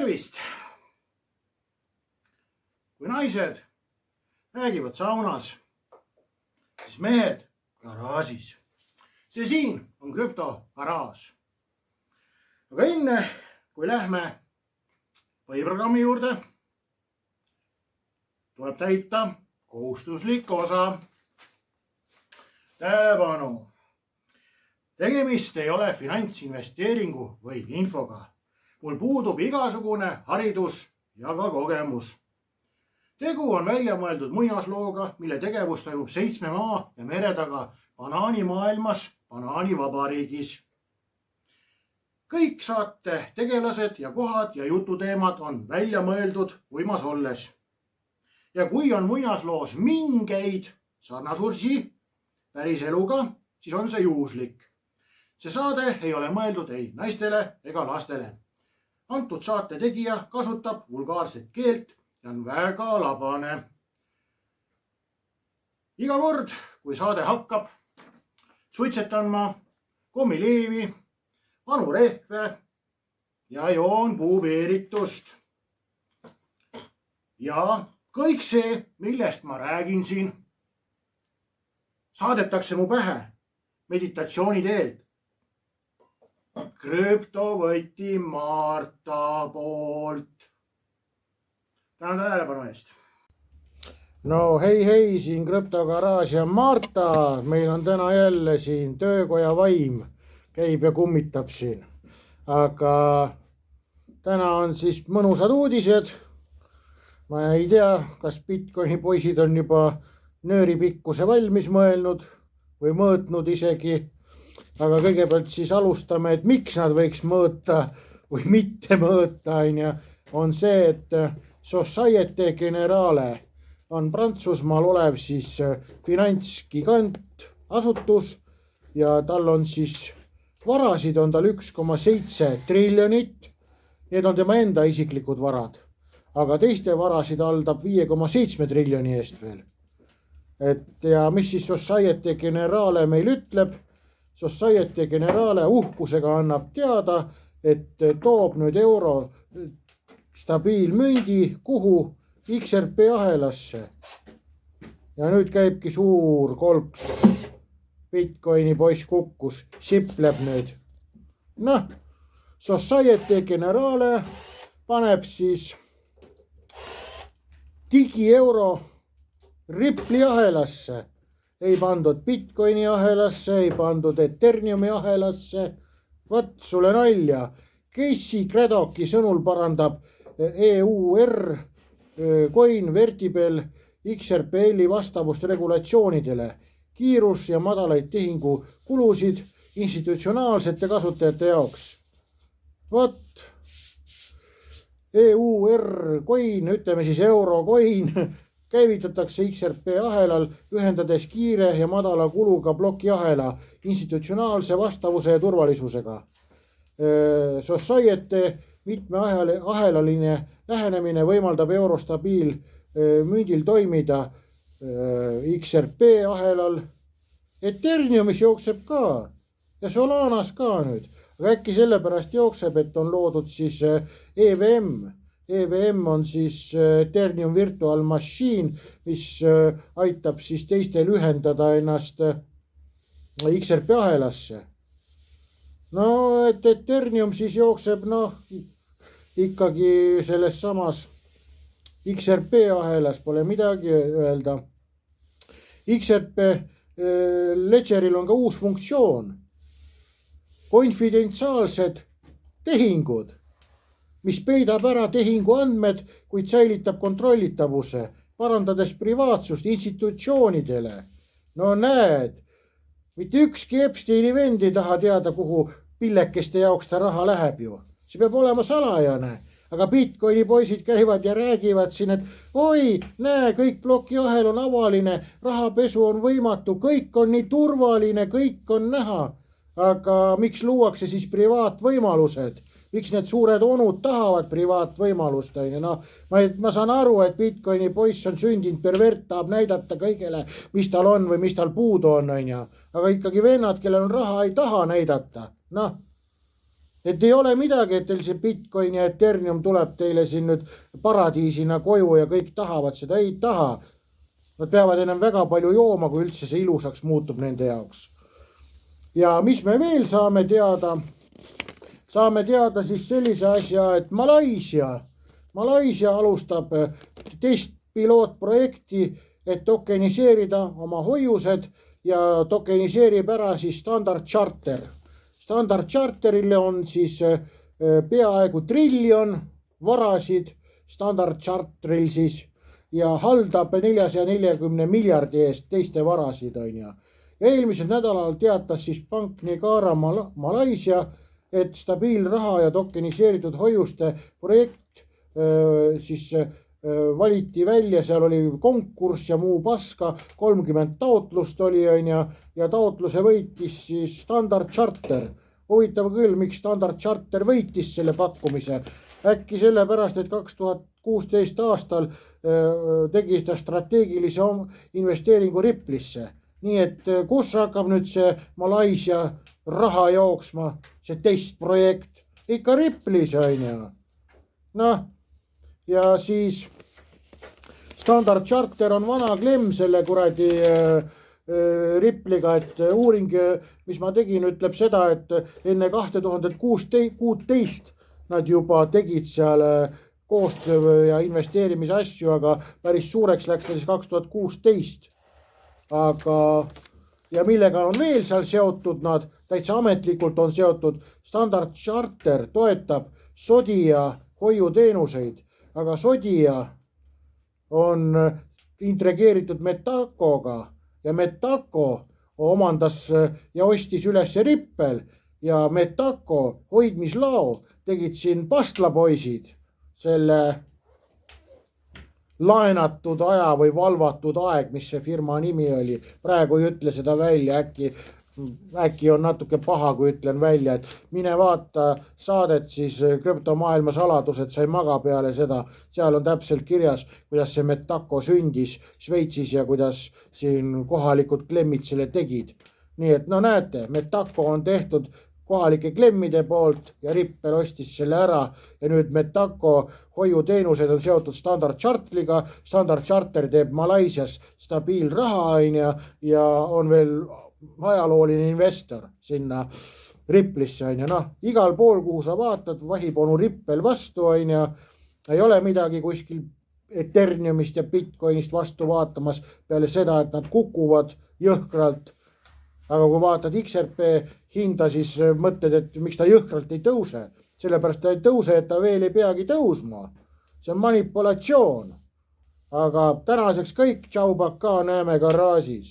tervist! Kui naised räägivad saunas, siis mehed garaažis. See siin on krüptogaraaž. Aga enne, kui lähme põhiprogrammi juurde, tuleb täita kohustuslik osa. Tähelepanu! Tegemist ei ole finantsinvesteeringu või infoga. Mul puudub igasugune haridus ja ka kogemus. Tegu on välja mõeldud muinaslooga, mille tegevus toimub 7 maa ja mere taga banaanimaailmas, banaanivabariigis. Kõik saate tegelased ja kohad ja jututeemad on välja mõeldud uimas olles. Ja kui on muinasloos mingeid sarnasursi päris eluga, siis on see juhuslik. See saade ei ole mõeldud ei naistele ega lastele. Antud saate tegija kasutab vulgaarset keelt ja on väga labane. Iga kord, kui saade hakkab, suitsetan ma kommileevi, vanu rehve ja joon puubeeritust. Ja kõik see, millest ma räägin siin, saadetakse mu pähe meditatsiooni teelt. Krüptovõti Marta poolt. Tänan tähelepanu eest. No hei, siin krüptogaraaž ja Marta. Meil on täna jälle siin töökoja vaim. Käib ja kummitab siin. Aga täna on siis mõnusad uudised. Ma ei tea, kas Bitcoini poisid on juba nööripikkuse valmis mõelnud või mõõtnud isegi. Aga kõigepealt siis alustame, et miks nad võiks mõõta või mitte mõõta, on see, et Societe Generale on Prantsusmaal olev siis finantsgigant asutus ja tal on siis varasid on tal 1,7 triljonit. Need on tema enda isiklikud varad, aga teiste varasid haldab 5,7 triljoni eest veel. Ja mis siis Societe Generale meil ütleb? Societe Generale uhkusega annab teada, et toob nüüd euro stabiilmündi kuhu XRP ahelasse. Ja nüüd käibki suur kolks. Bitcoini poiss kukkus, sipleb nüüd. Noh, Societe Generale paneb siis digieuro Rippli ahelasse. Ei pandud Bitcoini ahelasse, ei pandud Ethereumi ahelasse. Vat sulle nalja. Casey Cradocki sõnul parandab EUR coin Vertibel XRPL-i vastavust regulatsioonidele. Kiirus ja madalaid tehingu kulusid institutsionaalsete kasutajate jaoks. Vat EUR coin, ütleme siis euro coin, käivitatakse XRP ahelal, ühendades kiire ja madala kuluga plokiahela institutsionaalse vastavuse ja turvalisusega. Societe mitmeahelaline lähenemine võimaldab eurostabiil mündil toimida XRP ahelal. Ethereumis jookseb ka ja Solanas ka nüüd. Aga äkki sellepärast jookseb, et on loodud siis EVM. EVM on siis Ethereum Virtual Machine, mis aitab siis teistel ühendada ennast XRP ahelasse. No, et Ethereum siis jookseb, ikkagi selles samas XRP ahelas pole midagi öelda. XRP Ledgeril on ka uus funktsioon. Konfidentsiaalsed tehingud, mis peidab ära tehingu andmed, kuid säilitab kontrollitavuse, parandades privaatsust institutsioonidele. No näed, mitte ükski Epsteini vend ei taha teada, kuhu pillekeste jaoks ta raha läheb ju. See peab olema salajane, aga Bitcoini poisid käivad ja räägivad siin, et oi, näe, kõik plokiahel on avaline, rahapesu on võimatu, kõik on nii turvaline, kõik on näha. Aga miks luuakse siis privaatvõimalused? Miks need suured onud tahavad privaatvõimalust? No, ma saan aru, et Bitcoini poiss on sündinud pervert, tahab näidata kõigele, mis tal on või mis tal puudu on. Aga ikkagi vennad, kellel on raha, ei taha näidata. Noh, et ei ole midagi, et teil see Bitcoin ja Ethereum tuleb teile siin nüüd paradiisina koju ja kõik tahavad seda, ei taha. Nad peavad enam väga palju jooma, kui üldse see ilusaks muutub nende jaoks. Ja mis me veel saame teada? Saame teada siis sellise asja, et Malaisia alustab testpilootprojekti, et tokeniseerida oma hoiused ja tokeniseerib ära siis Standard Charter. Standard Charterile on siis peaaegu triljon varasid Standard Charteril siis ja haldab 440 miljardi eest teiste varasid, on ja. Ja eelmisel nädalal teatas siis pank Negara Malaisia, et stabiilraha ja tokeniseeritud hoiuste projekt siis valiti välja, seal oli konkurss ja muu paska, 30 taotlust oli, on ja taotluse võitis siis Standard Charter. Huvitav küll, miks Standard Charter võitis selle pakkumise. Äkki sellepärast, et 2016 aastal tegi seda strateegilise investeeringu Riplisse. Nii et kus hakkab nüüd see Malaisia raha jooksma, see testprojekt? Ikka Riplis, on ja. Noh, ja siis Standard Charter on vana klemm selle kuradi Ripliga, et uuring, mis ma tegin, ütleb seda, et enne 2016 nad juba tegid seal koostöö ja investeerimise asju, aga päris suureks läks ta siis 2016. Aga ja millega on veel seal seotud nad, täitsa ametlikult on seotud, Standard Charter toetab Sodia hoiuteenuseid, aga Sodia on integreeritud Metacoga ja Metaco omandas ja ostis üles Rippel ja Metaco hoidmislao tegid siin pastlapoisid selle laenatud aja või valvatud aeg, mis see firma nimi oli. Praegu ei ütle seda välja, äkki on natuke paha, kui ütlen välja, et mine vaata saadet siis krüptomaailma saladused, sa ei maga peale seda. Seal on täpselt kirjas, kuidas see Metaco sündis Šveitsis ja kuidas siin kohalikud klemmid selle tegid. Nii et no näete, Metaco on tehtud kohalike klemmide poolt ja Rippel ostis selle ära ja nüüd Metaco hoiuteenused on seotud Standard Charteriga. Standard Charter teeb Malaisias stabiilraha ja on veel ajalooline investor sinna Riplisse, on ja. Noh, igal pool, kuhu sa vaatad, vahib onu Rippel vastu, on ja. Ei ole midagi kuskil Ethereumist ja Bitcoinist vastu vaatamas peale seda, et nad kukuvad jõhkralt. Aga kui vaatad XRP hinda, siis mõtled, et miks ta jõhkralt ei tõuse. Sellepärast ta ei tõuse, et ta veel ei peagi tõusma. See on manipulatsioon. Aga tänaseks kõik, tšau, baka, näeme garaažis.